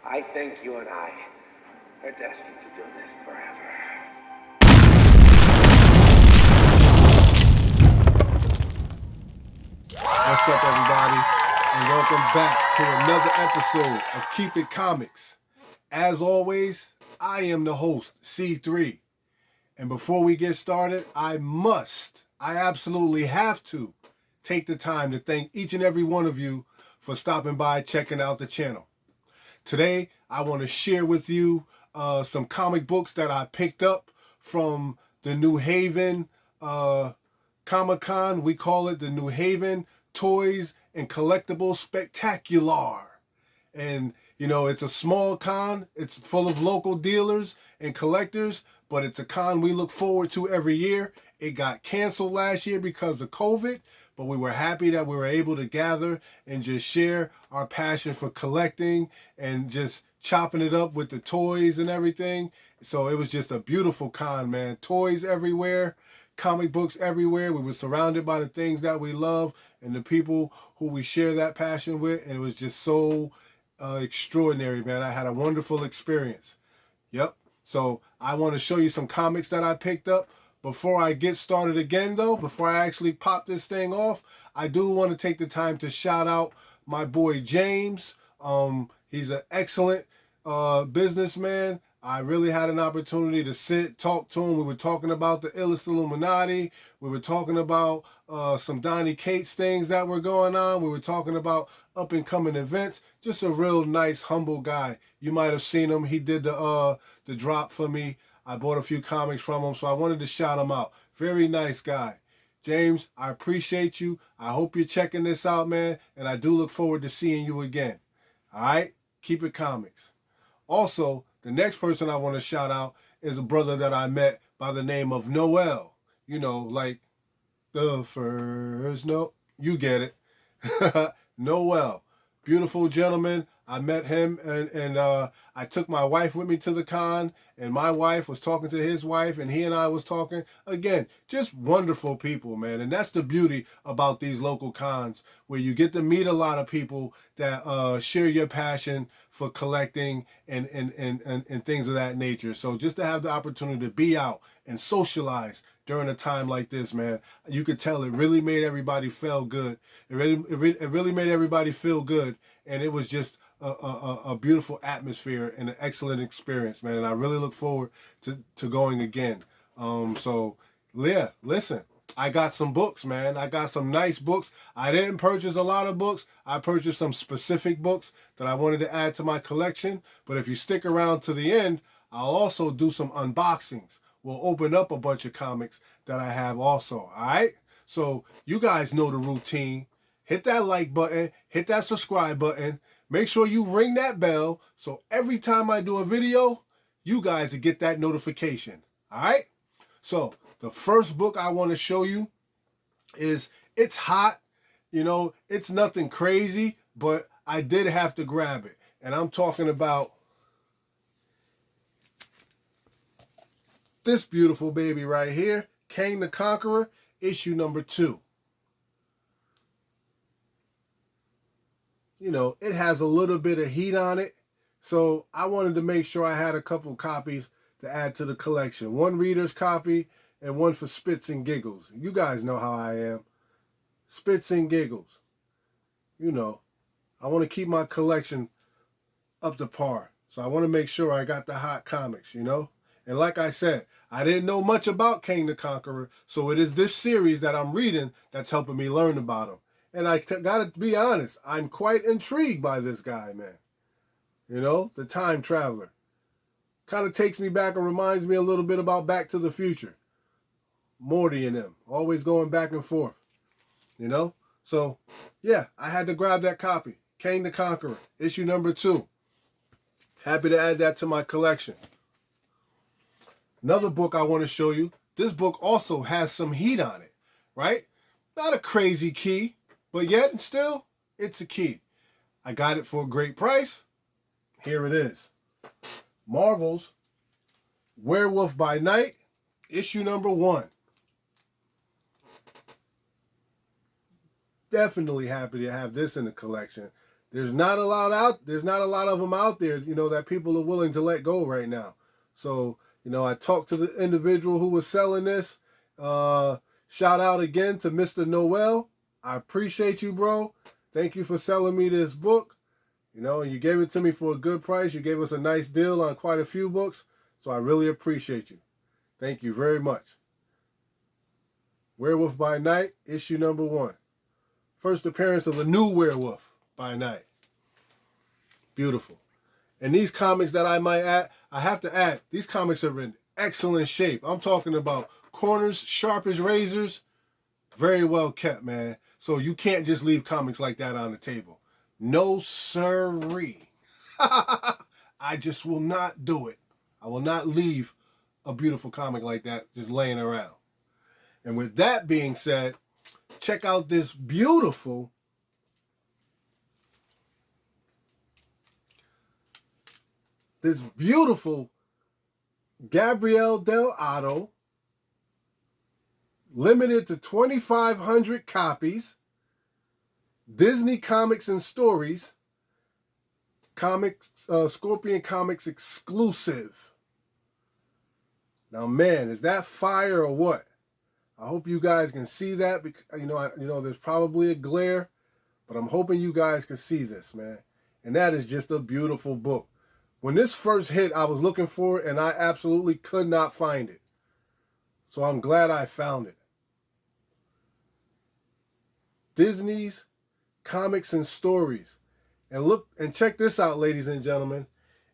I think you and I are destined to do this forever. What's up, everybody? And welcome back to another episode of Keep It Comics. As always, I am the host, C3. And before we get started, I absolutely have to take the time to thank each and every one of you for stopping by, checking out the channel. Today, I want to share with you some comic books that I picked up from the New Haven Comic-Con. We call it the New Haven Toys and Collectibles Spectacular. And, you know, it's a small con. It's full of local dealers and collectors, but it's a con we look forward to every year. It got canceled last year because of COVID, but we were happy that we were able to gather and just share our passion for collecting and just chopping it up with the toys and everything. So it was just a beautiful con, man. Toys everywhere, comic books everywhere. We were surrounded by the things that we love and the people who we share that passion with. And it was just so extraordinary, man. I had a wonderful experience. Yep. So I want to show you some comics that I picked up. Before I get started again, though, before I actually pop this thing off, I do want to take the time to shout out my boy James. He's an excellent businessman. I really had an opportunity to talk to him. We were talking about the Illest Illuminati. We were talking about some Donnie Cates things that were going on. We were talking about up-and-coming events. Just a real nice, humble guy. You might have seen him. He did the drop for me. I bought a few comics from him, so I wanted to shout him out. Very nice guy. James, I appreciate you. I hope you're checking this out, man, and I do look forward to seeing you again. All right? Keep it comics. Also, the next person I want to shout out is a brother that I met by the name of Noel. You know, like the first note. You get it. Noel. Beautiful gentleman. I met him and I took my wife with me to the con, and my wife was talking to his wife, and he and I was talking. Again, just wonderful people, man. And that's the beauty about these local cons, where you get to meet a lot of people that share your passion for collecting and things of that nature. So just to have the opportunity to be out and socialize during a time like this, man, you could tell it really made everybody feel good. It really made everybody feel good, and it was just a beautiful atmosphere and an excellent experience, man. And I really look forward to going again. So yeah, listen, I got some books, man. I got some nice books. I didn't purchase a lot of books. I purchased some specific books that I wanted to add to my collection. But if you stick around to the end, I'll also do some unboxings. We'll open up a bunch of comics that I have also, all right? So you guys know the routine. Hit that like button. Hit that subscribe button. Make sure you ring that bell so every time I do a video, you guys will get that notification, all right? So the first book I want to show you is, it's hot. You know, it's nothing crazy, but I did have to grab it. And I'm talking about this beautiful baby right here, Kang the Conqueror, issue number 2. You know, it has a little bit of heat on it, so I wanted to make sure I had a couple copies to add to the collection. One reader's copy and one for spits and giggles. You guys know how I am. Spits and giggles. You know, I want to keep my collection up to par, so I want to make sure I got the hot comics, you know? And like I said, I didn't know much about Kang the Conqueror, so it is this series that I'm reading that's helping me learn about him. And I gotta be honest, I'm quite intrigued by this guy, man. You know, the time traveler. Kind of takes me back and reminds me a little bit about Back to the Future. Morty and them, always going back and forth. You know? So, yeah, I had to grab that copy. Kang the Conqueror, issue number 2. Happy to add that to my collection. Another book I want to show you. This book also has some heat on it, right? Not a crazy key, but yet and still, it's a key. I got it for a great price. Here it is. Marvel's Werewolf by Night, issue number 1. Definitely happy to have this in the collection. There's not a lot of them out there, you know, that people are willing to let go right now. So, you know, I talked to the individual who was selling this. Shout out again to Mr. Noel. I appreciate you, bro. Thank you for selling me this book. You know, you gave it to me for a good price. You gave us a nice deal on quite a few books. So I really appreciate you. Thank you very much. Werewolf by Night, issue number 1. First appearance of a new Werewolf by Night. Beautiful. And these comics that I might add, I have to add, these comics are in excellent shape. I'm talking about corners, sharp as razors, very well kept, man. So you can't just leave comics like that on the table. No sirree. I just will not do it. I will not leave a beautiful comic like that just laying around. And with that being said, check out this beautiful Gabriel Del Otto, limited to 2,500 copies, Disney Comics and Stories, Scorpion Comics exclusive. Now, man, is that fire or what? I hope you guys can see that. Because, you know, there's probably a glare, but I'm hoping you guys can see this, man. And that is just a beautiful book. When this first hit, I was looking for it, and I absolutely could not find it. So I'm glad I found it. Disney's Comics and Stories. And look, and check this out, ladies and gentlemen.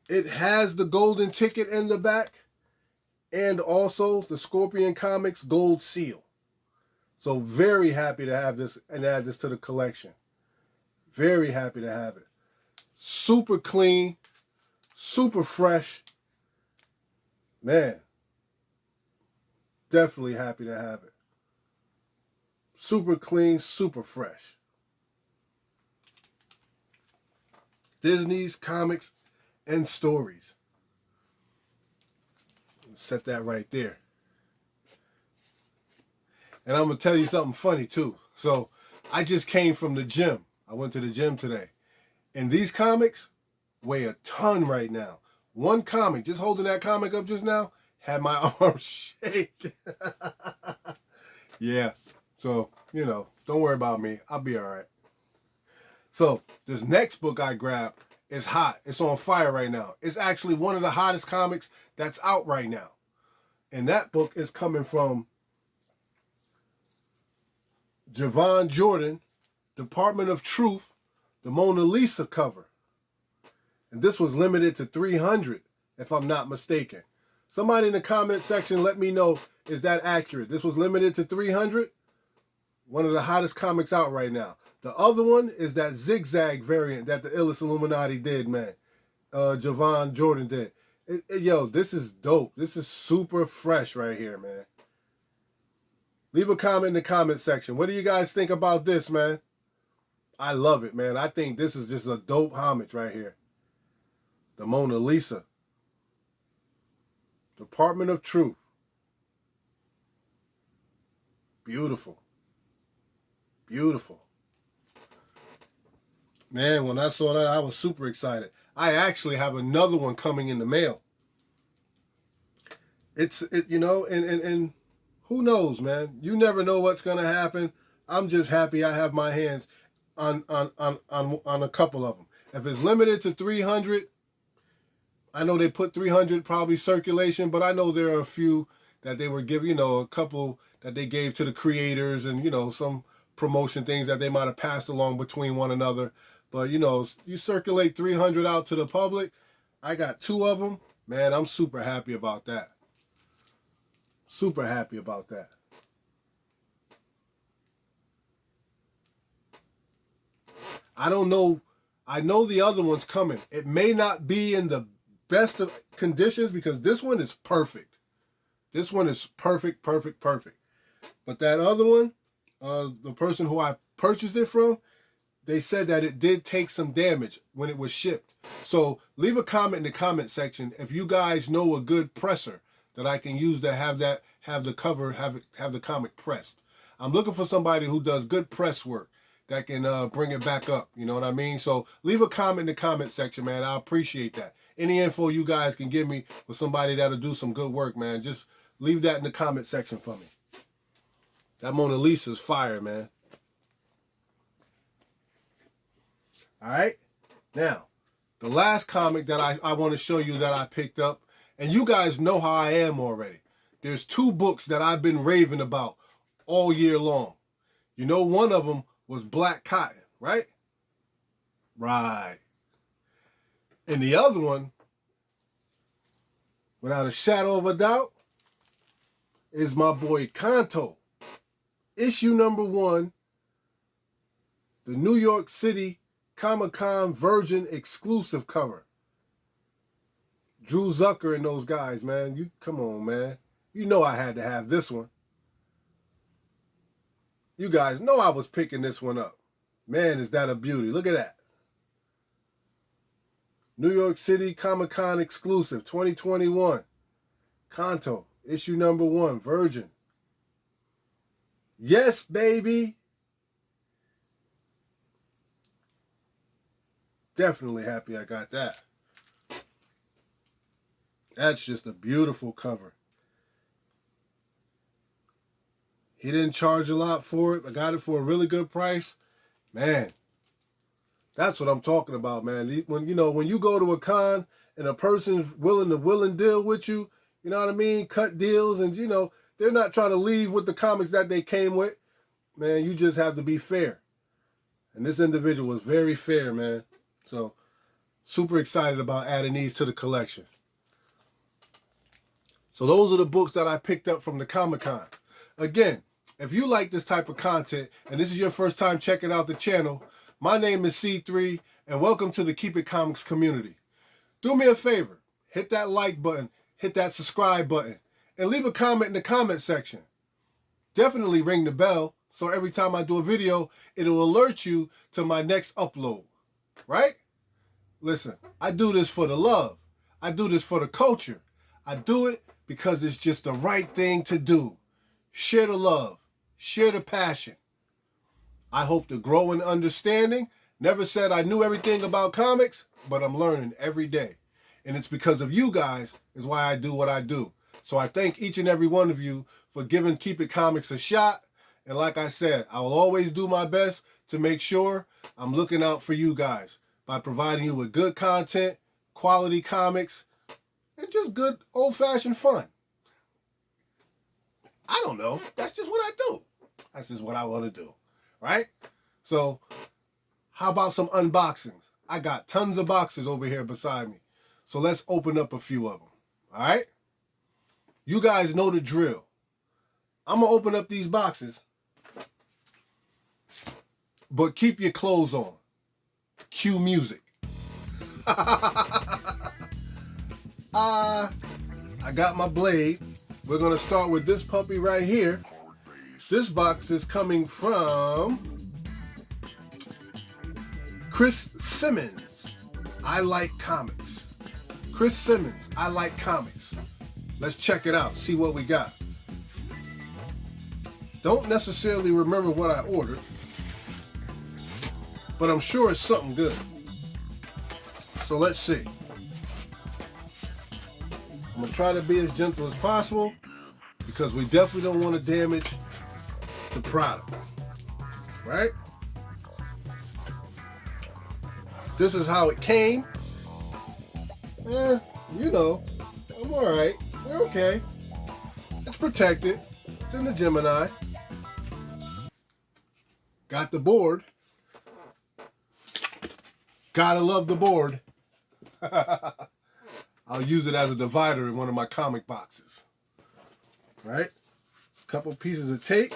It has the golden ticket in the back, and also the Scorpion Comics gold seal. So very happy to have this and add this to the collection. Very happy to have it. Super clean, super fresh. Man, definitely happy to have it. Super clean, super fresh. Disney's Comics and Stories. Set that right there. And I'm going to tell you something funny too. So I just came from the gym. I went to the gym today. And these comics weigh a ton right now. One comic, just holding that comic up just now, had my arm shake. Yeah. So, you know, don't worry about me. I'll be all right. So this next book I grabbed is hot. It's on fire right now. It's actually one of the hottest comics that's out right now. And that book is coming from Javon Jordan, Department of Truth, the Mona Lisa cover. And this was limited to 300, if I'm not mistaken. Somebody in the comment section, let me know, is that accurate? This was limited to 300? One of the hottest comics out right now. The other one is that zigzag variant that the Illest Illuminati did, man. Javon Jordan did. Yo, this is dope. This is super fresh right here, man. Leave a comment in the comment section. What do you guys think about this, man? I love it, man. I think this is just a dope homage right here. The Mona Lisa. Department of Truth. Beautiful. Beautiful. Man, when I saw that, I was super excited. I actually have another one coming in the mail. You know, and who knows, man? You never know what's gonna happen. I'm just happy I have my hands on a couple of them. If it's limited to 300, I know they put 300 probably circulation, but I know there are a few that they were giving, you know, a couple that they gave to the creators and, you know, some promotion things that they might have passed along between one another. But, you know, you circulate 300 out to the public. I got 2 of them. Man, I'm super happy about that. Super happy about that. I don't know. I know the other one's coming. It may not be in the best of conditions because this one is perfect. This one is perfect, perfect, perfect. But that other one, the person who I purchased it from, they said that it did take some damage when it was shipped. So leave a comment in the comment section if you guys know a good presser that I can use to have the cover, have the comic pressed. I'm looking for somebody who does good press work that can bring it back up. You know what I mean? So leave a comment in the comment section, man. I appreciate that. Any info you guys can give me for somebody that'll do some good work, man, just leave that in the comment section for me. That Mona Lisa's fire, man. All right? Now, the last comic that I want to show you that I picked up, and you guys know how I am already. There's 2 books that I've been raving about all year long. You know, one of them was Black Cotton, right? Right. And the other one, without a shadow of a doubt, is my boy Kanto. Issue number 1, the New York City Comic-Con Virgin exclusive cover. Drew Zucker and those guys, man. You come on, man. You know I had to have this one. You guys know I was picking this one up. Man, is that a beauty. Look at that. New York City Comic-Con exclusive 2021. Kanto, issue number 1, Virgin. Yes, baby. Definitely happy I got that. That's just a beautiful cover. He didn't charge a lot for it. I got it for a really good price. Man, that's what I'm talking about, man. When you go to a con and a person's willing to will and deal with you, you know what I mean? Cut deals, and they're not trying to leave with the comics that they came with. Man, you just have to be fair. And this individual was very fair, man. So, super excited about adding these to the collection. So those are the books that I picked up from the Comic-Con. Again, if you like this type of content and this is your first time checking out the channel, my name is C3 and welcome to the Keep It Comics community. Do me a favor, hit that like button, hit that subscribe button, and leave a comment in the comment section. Definitely ring the bell so every time I do a video, it'll alert you to my next upload, right? Listen, I do this for the love. I do this for the culture. I do it because it's just the right thing to do. Share the love. Share the passion. I hope to grow in understanding. Never said I knew everything about comics, but I'm learning every day. And it's because of you guys is why I do what I do. So I thank each and every one of you for giving Keep It Comics a shot. And like I said, I will always do my best to make sure I'm looking out for you guys by providing you with good content, quality comics, and just good old-fashioned fun. I don't know. That's just what I do. That's just what I want to do, right? So how about some unboxings? I got tons of boxes over here beside me. So let's open up a few of them, all right? You guys know the drill. I'm going to open up these boxes, but keep your clothes on. Cue music. I got my blade. We're going to start with this puppy right here. This box is coming from Chris Simmons. I like comics. Chris Simmons, I like comics. Let's check it out, see what we got. Don't necessarily remember what I ordered, but I'm sure it's something good. So let's see. I'm going to try to be as gentle as possible because we definitely don't want to damage the product, right? This is how it came. I'm all right. We're okay. It's protected. It's in the Gemini. Got the board. Gotta love the board. I'll use it as a divider in one of my comic boxes. Right? A couple pieces of tape.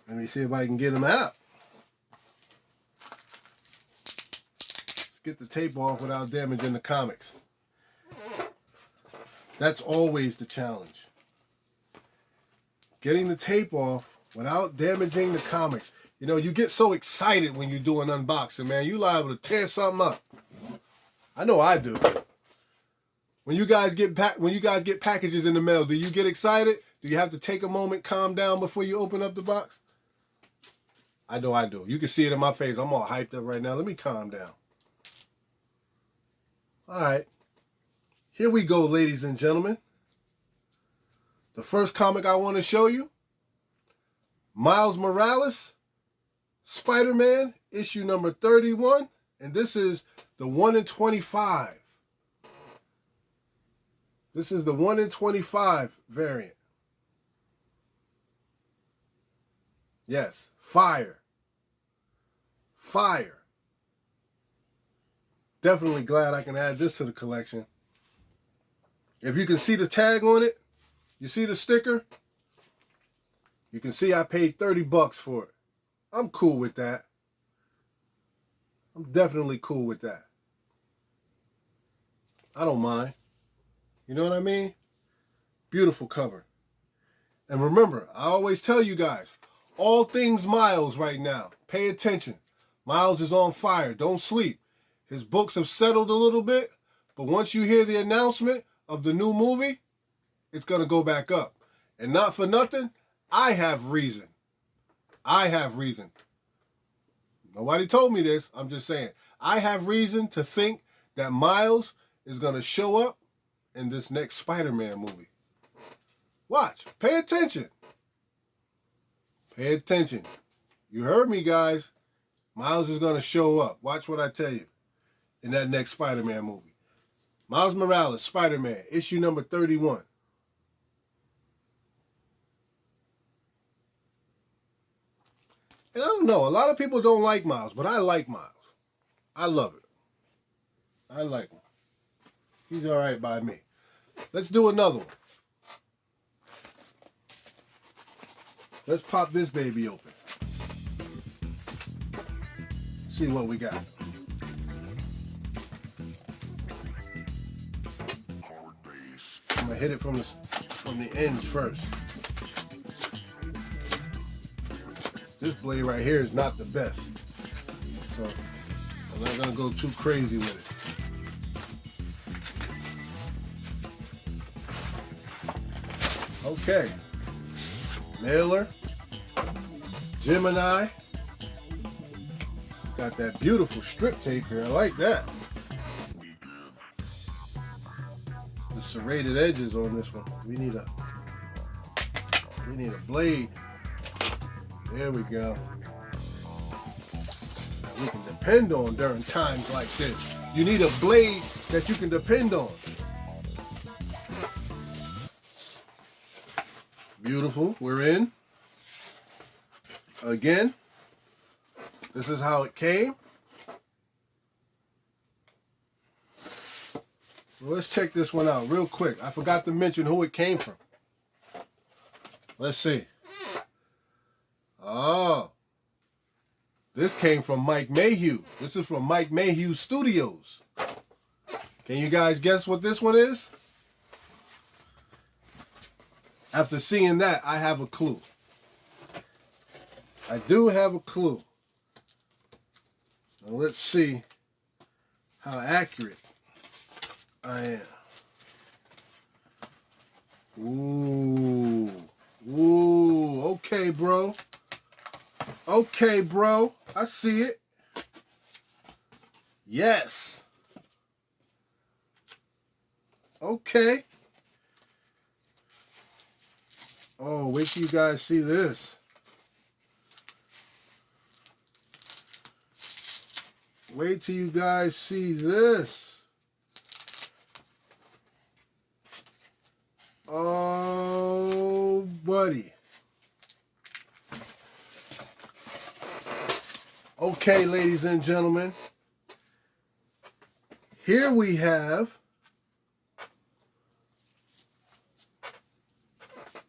Let me see if I can get them out. Let's get the tape off without damaging the comics. That's always the challenge. Getting the tape off without damaging the comics. You know, you get so excited when you do an unboxing, man. You liable to tear something up. I know I do. When you guys get packages in the mail, do you get excited? Do you have to take a moment, calm down before you open up the box? I know I do. You can see it in my face. I'm all hyped up right now. Let me calm down. All right. Here we go, ladies and gentlemen. The first comic I want to show you, Miles Morales, Spider-Man, issue number 31. And this is the 1 in 25. This is the 1 in 25 variant. Yes, fire. Fire. Definitely glad I can add this to the collection. If you can see the tag on it, you see the sticker? You can see I paid $30 for it. I'm cool with that. I'm definitely cool with that. I don't mind. You know what I mean? Beautiful cover. And remember, I always tell you guys, all things Miles right now. Pay attention. Miles is on fire. Don't sleep. His books have settled a little bit, but once you hear the announcement of the new movie, it's going to go back up. And not for nothing, I have reason. I have reason. Nobody told me this. I'm just saying. I have reason to think that Miles is going to show up in this next Spider-Man movie. Watch. Pay attention. Pay attention. You heard me, guys. Miles is going to show up. Watch what I tell you in that next Spider-Man movie. Miles Morales, Spider-Man, issue number 31. And I don't know, a lot of people don't like Miles, but I like Miles. I love it. I like him. He's all right by me. Let's do another one. Let's pop this baby open. See what we got. I'm gonna hit it from the ends first. This blade right here is not the best, so I'm not gonna go too crazy with it. Okay, Mailer, Gemini. Got that beautiful strip tape here. I like that. The serrated edges on this one. We need a blade. There we go. That we can depend on during times like this. You need a blade that you can depend on. Beautiful. We're in. Again. This is how it came. Well, let's check this one out real quick. I forgot to mention who it came from. Let's see. Oh. This came from Mike Mayhew. This is from Mike Mayhew Studios. Can you guys guess what this one is? After seeing that, I have a clue. I do have a clue. Now let's see how accurate I am. Ooh. Ooh. Okay, bro. Okay, bro. I see it. Yes. Okay. Oh, wait till you guys see this. Wait till you guys see this. Oh, buddy. Okay, ladies and gentlemen. Here we have,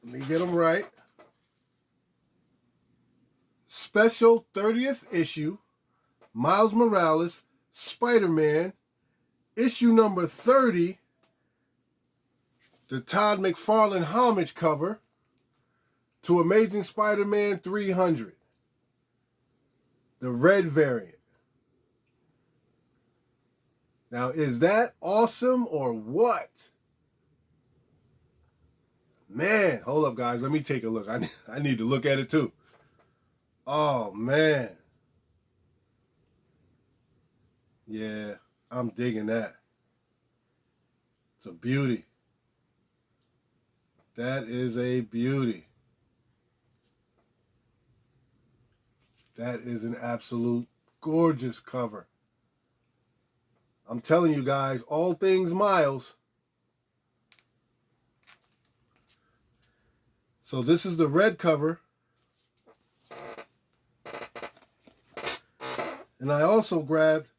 let me get them right, special 30th issue, Miles Morales, Spider-Man, issue number 30, the Todd McFarlane homage cover to Amazing Spider-Man 300, the red variant. Now, is that awesome or what? Man, hold up, guys. Let me take a look. I need to look at it too. Oh, man. Yeah, I'm digging that. It's a beauty. That is a beauty. That is an absolute gorgeous cover. I'm telling you guys, all things Miles. So this is the red cover. And I also grabbed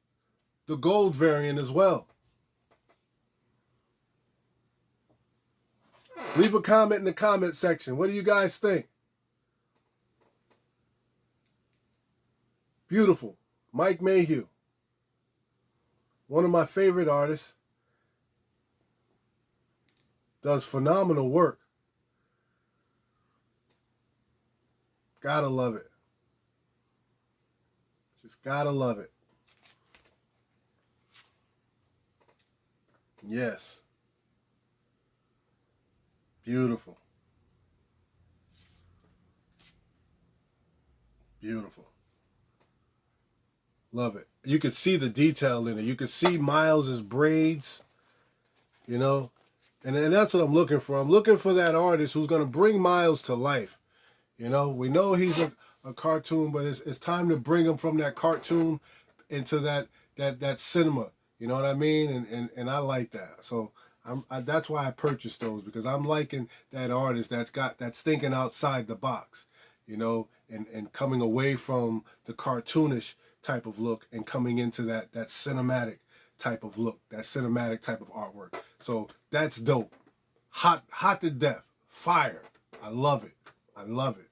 the gold variant as well. Leave a comment in the comment section. What do you guys think? Beautiful. Mike Mayhew. One of my favorite artists. Does phenomenal work. Gotta love it. Just gotta love it. Yes. Beautiful. Beautiful. Love it. You could see the detail in it. You could see Miles's braids, you know, and that's what I'm looking for. I'm looking for that artist who's going to bring Miles to life. You know, we know he's a cartoon, but it's time to bring him from that cartoon into that cinema. You know what I mean? And I like that. So that's why I purchased those, because I'm liking that artist that's thinking outside the box, you know, and coming away from the cartoonish type of look and coming into that cinematic type of look, that cinematic type of artwork. So that's dope. Hot to death. Fire. I love it. I love it.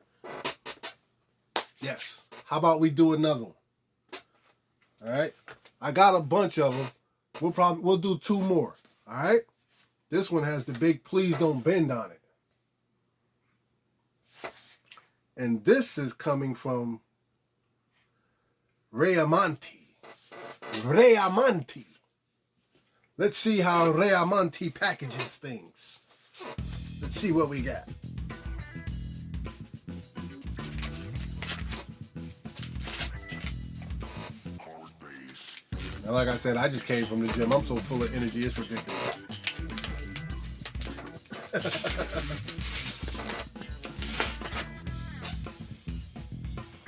Yes. How about we do another one? All right. I got a bunch of them. We'll do 2 more. All right. This one has the big "Please Don't Bend" on it. And this is coming from Rayamonte. Rayamonte. Let's see how Rayamonte packages things. Let's see what we got. And like I said, I just came from the gym. I'm so full of energy, it's ridiculous.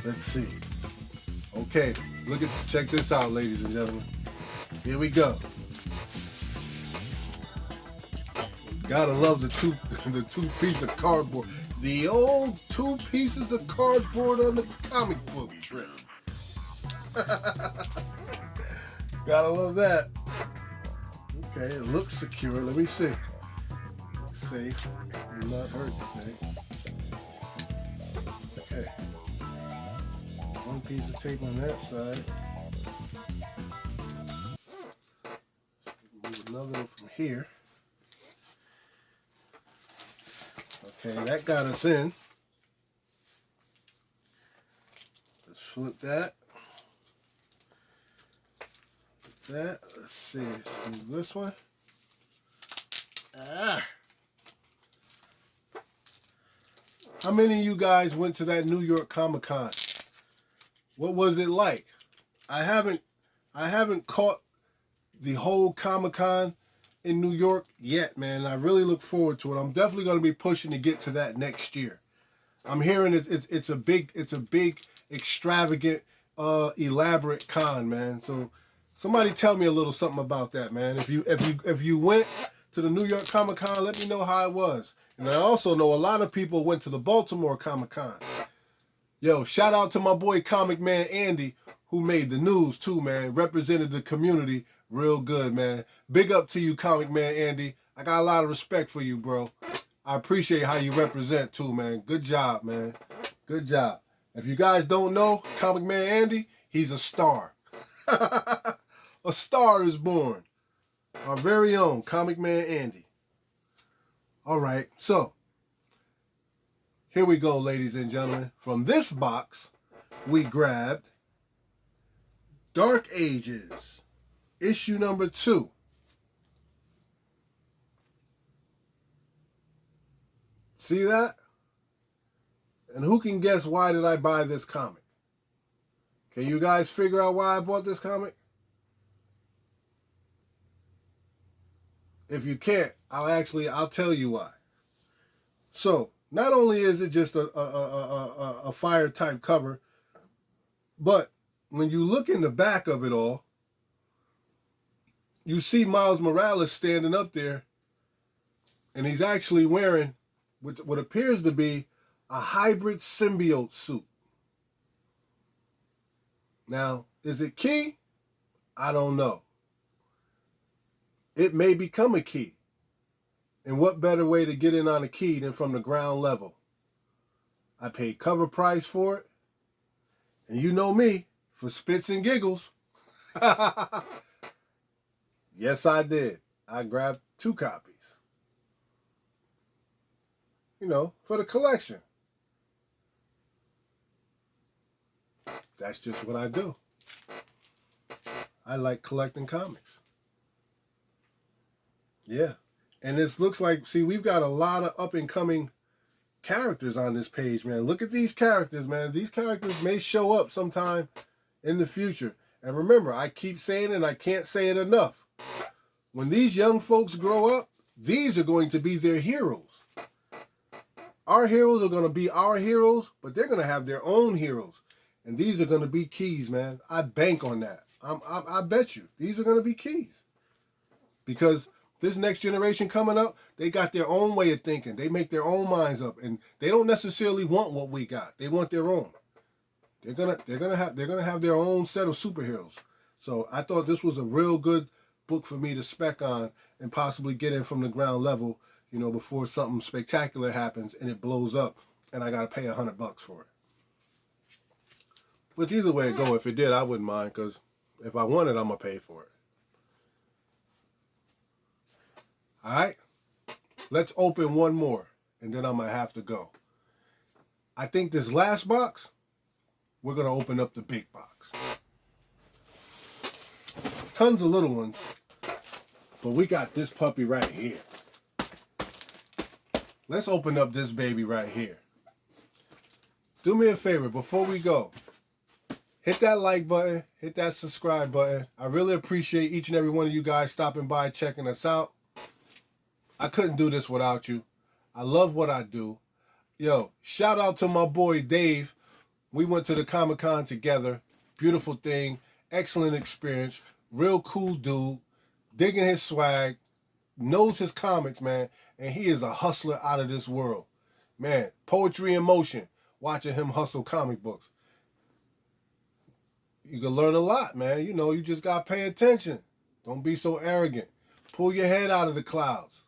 Let's see. Okay, check this out, ladies and gentlemen. Here we go. Gotta love the two pieces of cardboard. The old 2 pieces of cardboard on the comic book trip. Gotta love that. Okay, it looks secure. Let me see. Looks safe. Will not hurt anything. Okay. 1 piece of tape on that side. Move another one from here. Okay, that got us in. Let's flip that. That. Let's see. Let's move this one. How many of you guys went to that New York Comic-Con? What was it like? I haven't caught the whole Comic-Con in New York yet, man. I really look forward to it. I'm definitely going to be pushing to get to that next year. I'm hearing it's a big extravagant, elaborate con, man. So somebody tell me a little something about that, man. If you went to the New York Comic-Con, let me know how it was. And I also know a lot of people went to the Baltimore Comic-Con. Yo, shout out to my boy Comic Man Andy, who made the news too, man. Represented the community real good, man. Big up to you, Comic Man Andy. I got a lot of respect for you, bro. I appreciate how you represent too, man. Good job, man. Good job. If you guys don't know, Comic Man Andy, he's a star. A star is born. Our very own Comic Man Andy. All right, so here we go, ladies and gentlemen. From this box, we grabbed Dark Ages, issue number 2. See that? And who can guess why did I buy this comic? Can you guys figure out why I bought this comic? If you can't, I'll tell you why. So, not only is it just a fire type cover, but when you look in the back of it all, you see Miles Morales standing up there, and he's actually wearing what appears to be a hybrid symbiote suit. Now, is it key? I don't know. It may become a key. And what better way to get in on a key than from the ground level? I paid cover price for it. And you know me, for spits and giggles. Yes, I did. I grabbed 2 copies. You know, for the collection. That's just what I do. I like collecting comics. Yeah. And this looks like, see, we've got a lot of up-and-coming characters on this page, man. Look at these characters, man. These characters may show up sometime in the future. And remember, I keep saying it and I can't say it enough. When these young folks grow up, these are going to be their heroes. Our heroes are going to be our heroes, but they're going to have their own heroes. And these are going to be keys, man. I bank on that. I bet you. These are going to be keys. Because this next generation coming up, they got their own way of thinking. They make their own minds up. And they don't necessarily want what we got. They want their own. They're gonna have their own set of superheroes. So I thought this was a real good book for me to spec on and possibly get in from the ground level, you know, before something spectacular happens and it blows up and I gotta pay $100 for it. Which either way it go, if it did, I wouldn't mind, because if I want it, I'm gonna pay for it. Alright? Let's open one more and then I'm gonna have to go. I think this last box, we're gonna open up the big box. Tons of little ones, but we got this puppy right here. Let's open up this baby right here. Do me a favor before we go. Hit that like button, hit that subscribe button. I really appreciate each and every one of you guys stopping by, checking us out. I couldn't do this without you. I love what I do. Yo, shout out to my boy Dave. We went to the Comic-Con together. Beautiful thing. Excellent experience. Real cool dude. Digging his swag. Knows his comics, man. And he is a hustler out of this world. Man, poetry in motion. Watching him hustle comic books. You can learn a lot, man. You know, you just got to pay attention. Don't be so arrogant. Pull your head out of the clouds.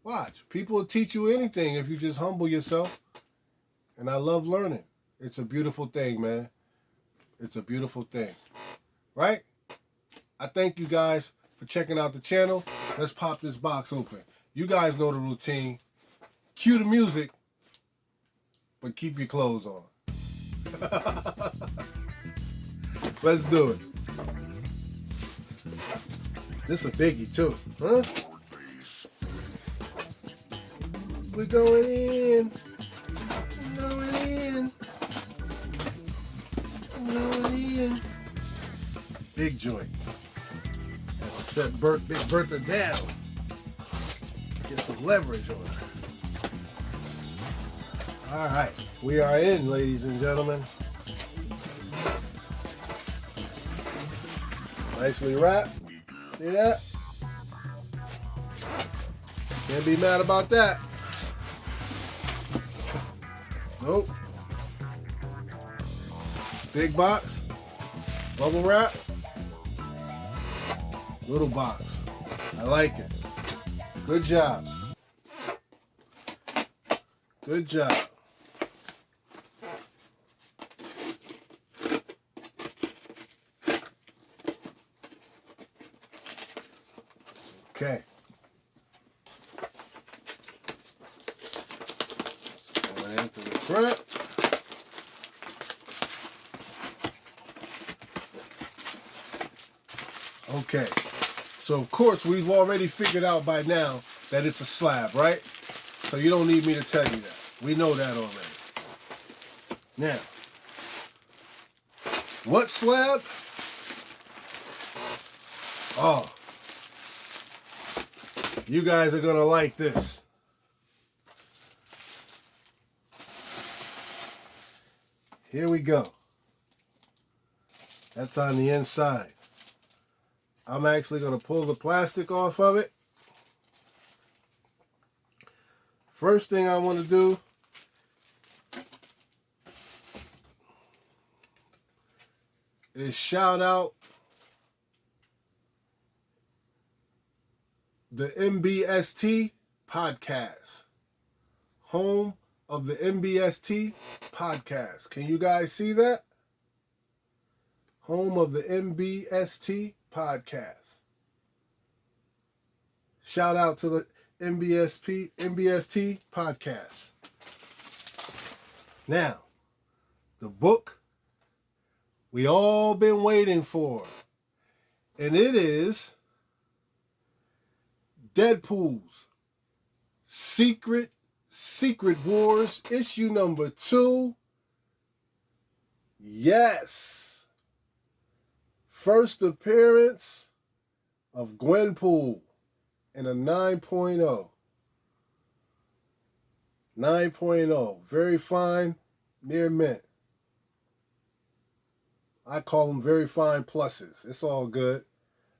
Watch. People will teach you anything if you just humble yourself. And I love learning. It's a beautiful thing, man. It's a beautiful thing. Right? I thank you guys for checking out the channel. Let's pop this box open. You guys know the routine. Cue the music, but keep your clothes on. Let's do it. This is a biggie too, huh? We're going in. Going in. Going in. Big joint. Have to set Big Bertha down. Get some leverage on her. All right, we are in, ladies and gentlemen. Nicely wrapped. See that? Can't be mad about that. Nope. Big box. Bubble wrap. Little box. I like it. Good job. Good job. Okay. Going into the front. Okay. So, of course, we've already figured out by now that it's a slab, right? So you don't need me to tell you that. We know that already. Now, what slab? Oh, you guys are gonna like this. Here we go. That's on the inside. I'm actually gonna pull the plastic off of it. First thing I want to do is shout out the MBST podcast, home of the MBST podcast. Can you guys see that? Home of the MBST podcast. Shout out to the MBST podcast. Now, the book we all been waiting for, and it is Deadpool's Secret Wars, issue number 2. Yes. First appearance of Gwenpool in a 9.0. 9.0. Very fine, near mint. I call them very fine pluses. It's all good.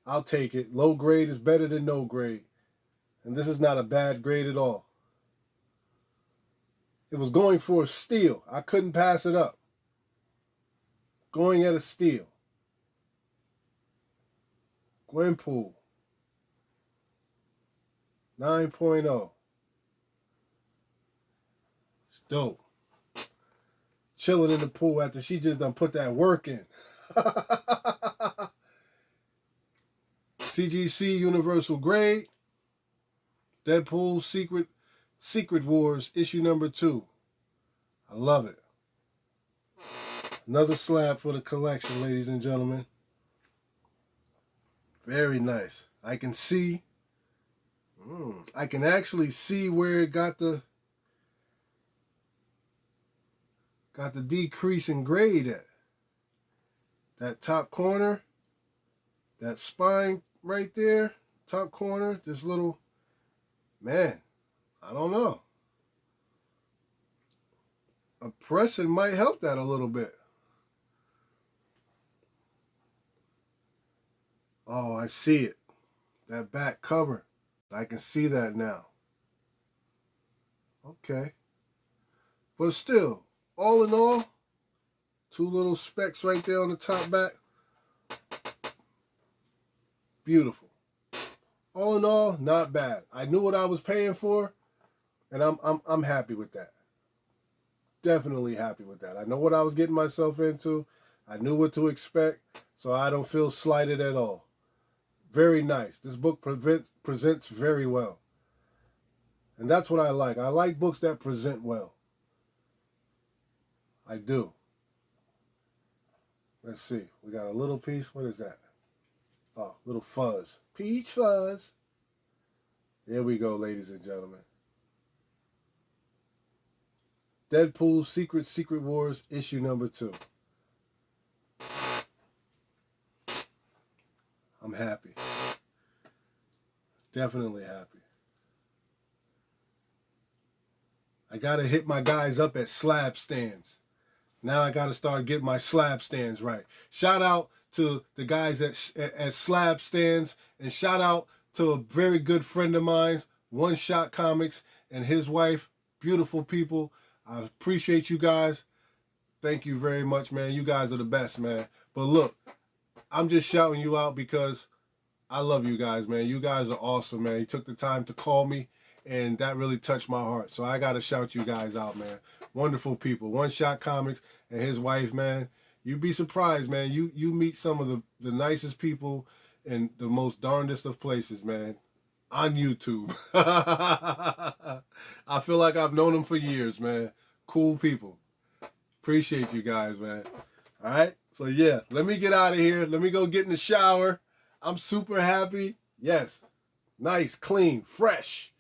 I'll take it. Low grade is better than no grade. And this is not a bad grade at all. It was going for a steal. I couldn't pass it up. Going at a steal. Gwenpool. 9.0. It's dope. Chilling in the pool after she just done put that work in. CGC Universal Grade. Deadpool Secret Wars, issue number 2. I love it. Another slab for the collection, ladies and gentlemen. Very nice. I can see. I can actually see where it got the decrease in grade at. That top corner, that spine right there, top corner, this little, man, I don't know. A pressing might help that a little bit. Oh, I see it. That back cover. I can see that now. Okay. But still, all in all, 2 little specks right there on the top back. Beautiful. All in all, not bad. I knew what I was paying for, and I'm happy with that. Definitely happy with that. I know what I was getting myself into. I knew what to expect, so I don't feel slighted at all. Very nice. This book presents very well. And that's what I like. I like books that present well. I do. Let's see. We got a little piece. What is that? Oh, little fuzz. Peach fuzz. There we go, ladies and gentlemen. Deadpool Secret Wars, issue number 2. I'm happy. Definitely happy. I gotta hit my guys up at slab stands. Now I gotta start getting my slab stands right. Shout out to the guys at slab stands, and shout out to a very good friend of mine, One Shot Comics, and his wife. Beautiful people. I appreciate you guys. Thank you very much, man. You guys are the best, man. But look, I'm just shouting you out because I love you guys, man. You guys are awesome, man. You took the time to call me, and that really touched my heart. So I got to shout you guys out, man. Wonderful people. One Shot Comics and his wife, man. You'd be surprised, man. You meet some of the nicest people in the most darndest of places, man. On YouTube. I feel like I've known them for years, man. Cool people. Appreciate you guys, man. All right? So, yeah, let me get out of here. Let me go get in the shower. I'm super happy. Yes. Nice, clean, fresh.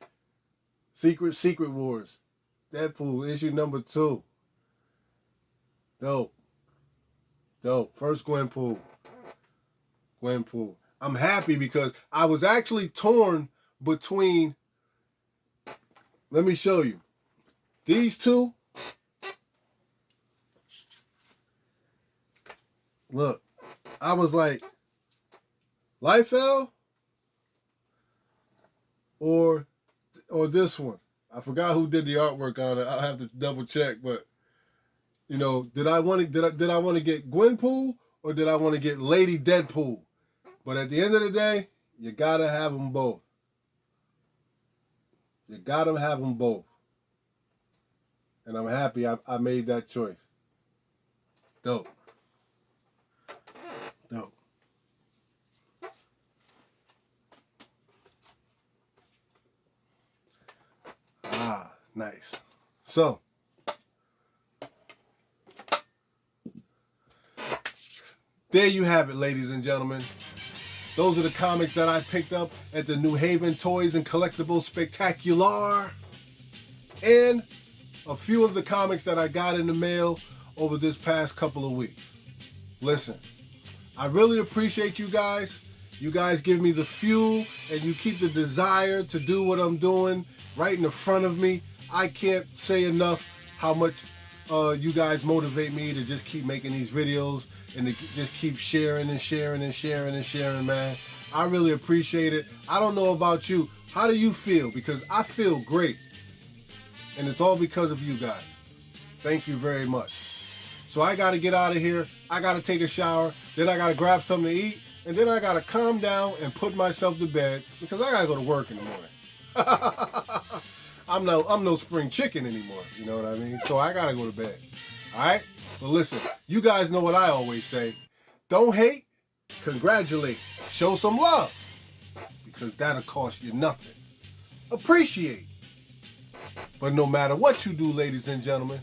Secret Wars. Deadpool, issue number 2. Dope. First Gwenpool. I'm happy because I was actually torn between, let me show you, these two. Look, I was like, Liefeld or this one. I forgot who did the artwork on it. I'll have to double check, but you know, did I want to get Gwenpool or did I want to get Lady Deadpool? But at the end of the day, you gotta have them both. You gotta have them both. And I'm happy I made that choice. Dope. Ah, nice. So, there you have it, ladies and gentlemen. Those are the comics that I picked up at the New Haven Toys and Collectibles Spectacular. And a few of the comics that I got in the mail over this past couple of weeks. Listen, I really appreciate you guys. You guys give me the fuel and you keep the desire to do what I'm doing right in the front of me. I can't say enough how much you guys motivate me to just keep making these videos and to just keep sharing, man. I really appreciate it. I don't know about you. How do you feel? Because I feel great. And it's all because of you guys. Thank you very much. So I got to get out of here. I got to take a shower. Then I got to grab something to eat. And then I got to calm down and put myself to bed because I got to go to work in the morning. I'm no spring chicken anymore. You know what I mean? So I got to go to bed. All right? But listen, you guys know what I always say. Don't hate, congratulate, show some love. Because that'll cost you nothing. Appreciate. But no matter what you do, ladies and gentlemen,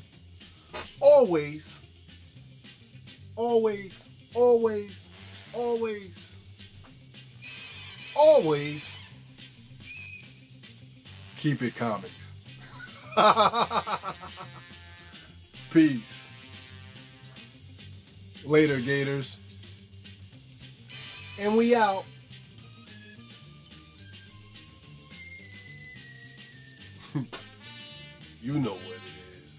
always keep it comics. Peace. Later, Gators. And we out. You know what it is.